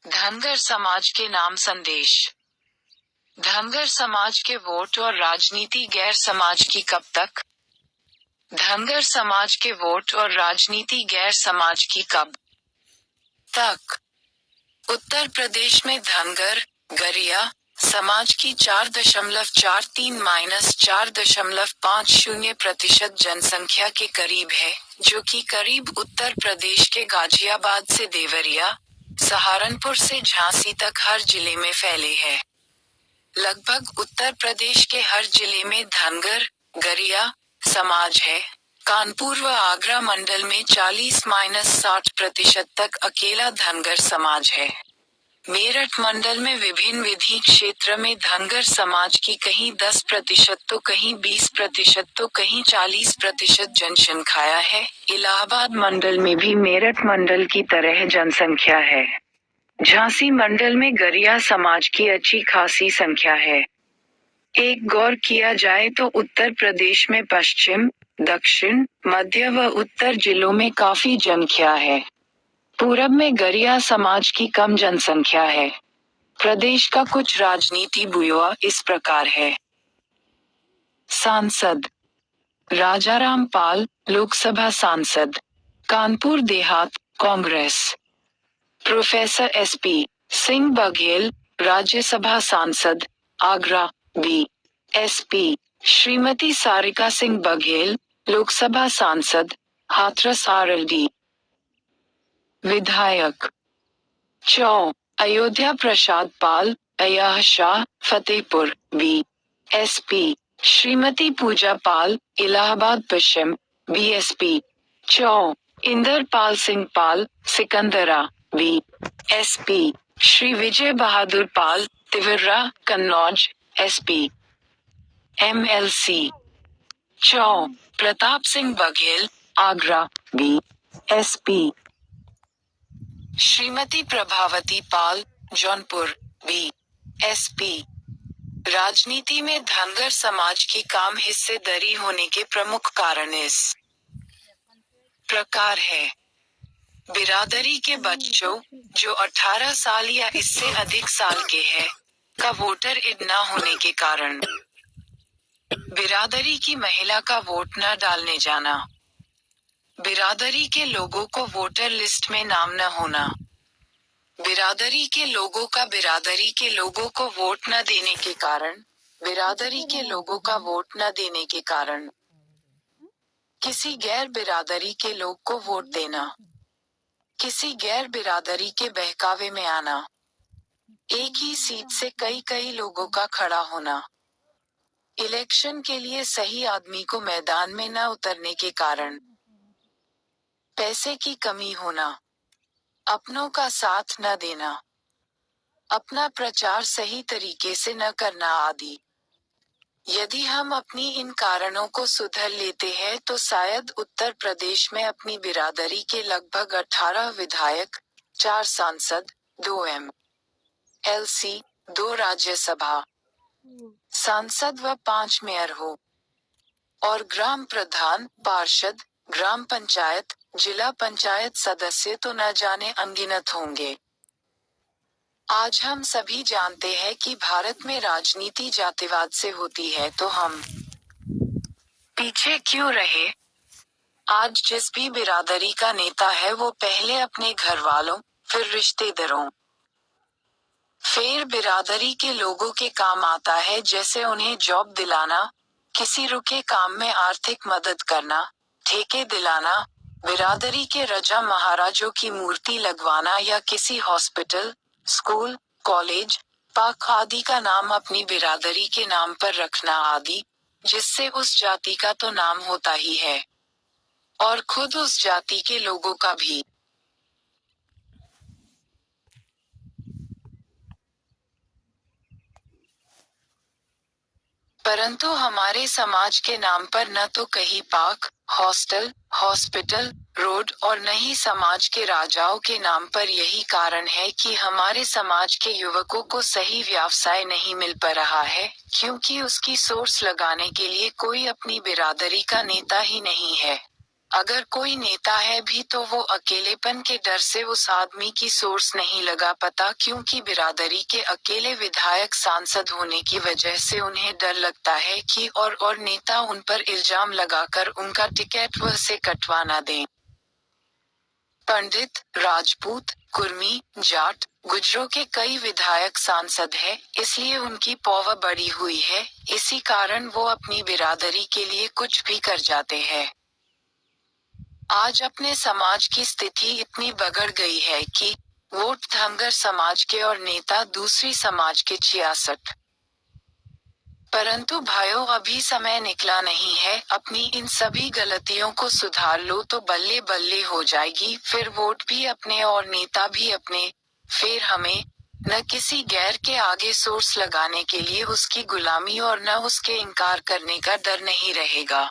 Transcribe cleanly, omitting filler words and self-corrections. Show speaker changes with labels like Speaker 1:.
Speaker 1: धनगर समाज के नाम संदेश। धनगर समाज के वोट और राजनीति गैर समाज की कब तक? धनगर समाज के वोट और राजनीति गैर समाज की कब तक? उत्तर प्रदेश में धनगर, गरिया समाज की 4.43-4.50% जनसंख्या के करीब है, जो कि करीब उत्तर प्रदेश के गाजियाबाद से देवरिया, सहारनपुर से झांसी तक हर जिले में फैले है। लगभग उत्तर प्रदेश के हर जिले में धनगर, गरिया समाज है। कानपुर व आगरा मंडल में 40-60% तक अकेला धनगर समाज है। मेरठ मंडल में विभिन्न विधि क्षेत्र में धनगर समाज की कहीं 10% तो कहीं 20% तो कहीं 40% जनसंख्या है। इलाहाबाद मंडल में भी मेरठ मंडल की तरह जनसंख्या है। झांसी मंडल में गरिया समाज की अच्छी खासी संख्या है। एक गौर किया जाए तो उत्तर प्रदेश में पश्चिम, दक्षिण, मध्य व उत्तर जिलों में काफी जनसंख्या है। पूरब में गरिया समाज की कम जनसंख्या है। प्रदेश का कुछ राजनीति बुआ इस प्रकार है। सांसद: राजाराम पाल, लोकसभा सांसद, कानपुर देहात, कांग्रेस। प्रोफेसर एसपी सिंह बघेल, राज्यसभा सांसद, आगरा, बी.एस.पी। श्रीमती सारिका सिंह बघेल, लोकसभा सांसद, हाथरस आरएलडी। विधायक: चौ अयोध्या प्रसाद पाल, अय्याज शाह, फतेहपुर, बी.एस.पी। श्रीमती पूजा पाल, इलाहाबाद पश्चिम, बी.एस.पी। चौ इंदरपाल सिंह पाल, सिकंदरा, बी.एस.पी। श्री विजय बहादुर पाल, तिवर्रा, कन्नौज, एस.पी। एमएलसी: चौ प्रताप सिंह बघेल, आगरा, बी.एस.पी। श्रीमती प्रभावती पाल, जौनपुर, बी.एस.पी। राजनीति में धनगर समाज की कम हिस्सेदारी होने के प्रमुख कारण इस प्रकार है। बिरादरी के बच्चों, जो 18 साल या इससे अधिक साल के हैं, का वोटर ईड न होने के कारण। बिरादरी की महिला का वोट न डालने जाना। बिरादरी के लोगों को वोटर लिस्ट में नाम न होना। बिरादरी के लोगों का बिरादरी के लोगों को वोट न देने के कारण। बिरादरी के लोगों का वोट न देने के कारण। किसी गैर बिरादरी के लोग को वोट देना। किसी गैर बिरादरी के बहकावे में आना। एक ही सीट से कई लोगों का खड़ा होना। इलेक्शन के लिए सही आदमी को मैदान में न उतरने के कारण। पैसे की कमी होना। अपनों का साथ न देना। अपना प्रचार सही तरीके से न करना आदि। यदि हम अपनी इन कारणों को सुधर लेते हैं तो शायद उत्तर प्रदेश में अपनी बिरादरी के लगभग 18 विधायक, 4 सांसद, 2 एम.एल.सी., 2 राज्यसभा सांसद व 5 मेयर हो। और ग्राम प्रधान, पार्षद, ग्राम पंचायत, जिला पंचायत सदस्य तो न जाने अनगिनत होंगे। आज हम सभी जानते हैं कि भारत में राजनीति जातिवाद से होती है, तो हम पीछे क्यों रहे? आज जिस भी बिरादरी का नेता है वो पहले अपने घर वालों, फिर रिश्तेदारों, फिर बिरादरी के लोगों के काम आता है, जैसे उन्हें जॉब दिलाना, किसी रुके काम में आर्थिक मदद करना, ठेके दिलाना, बिरादरी के राजा महाराजों की मूर्ति लगवाना या किसी हॉस्पिटल, स्कूल, कॉलेज, पार्क आदि का नाम अपनी बिरादरी के नाम पर रखना आदि, जिससे उस जाति का तो नाम होता ही है, और खुद उस जाति के लोगों का भी। परंतु हमारे समाज के नाम पर न तो कहीं पार्क, हॉस्टल, हॉस्पिटल, रोड और न ही समाज के राजाओं के नाम पर। यही कारण है कि हमारे समाज के युवकों को सही व्यवसाय नहीं मिल पा रहा है, क्योंकि उसकी सोर्स लगाने के लिए कोई अपनी बिरादरी का नेता ही नहीं है। अगर कोई नेता है भी तो वो अकेलेपन के डर से उस आदमी की सोर्स नहीं लगा पाता, क्योंकि बिरादरी के अकेले विधायक सांसद होने की वजह से उन्हें डर लगता है कि और नेता उन पर इल्जाम लगाकर उनका टिकट वह से कटवा न दें। पंडित, राजपूत, कुर्मी, जाट, गुजरों के कई विधायक सांसद हैं, इसलिए उनकी पौवा बड़ी हुई है, इसी कारण वो अपनी बिरादरी के लिए कुछ भी कर जाते हैं। आज अपने समाज की स्थिति इतनी बिगड़ गई है कि वोट धमगर समाज के और नेता दूसरी समाज के 66। परंतु भाइयों, अभी समय निकला नहीं है, अपनी इन सभी गलतियों को सुधार लो तो बल्ले बल्ले हो जाएगी, फिर वोट भी अपने और नेता भी अपने, फिर हमें न किसी गैर के आगे सोर्स लगाने के लिए उसकी गुलामी और न उसके इनकार करने का डर नहीं रहेगा।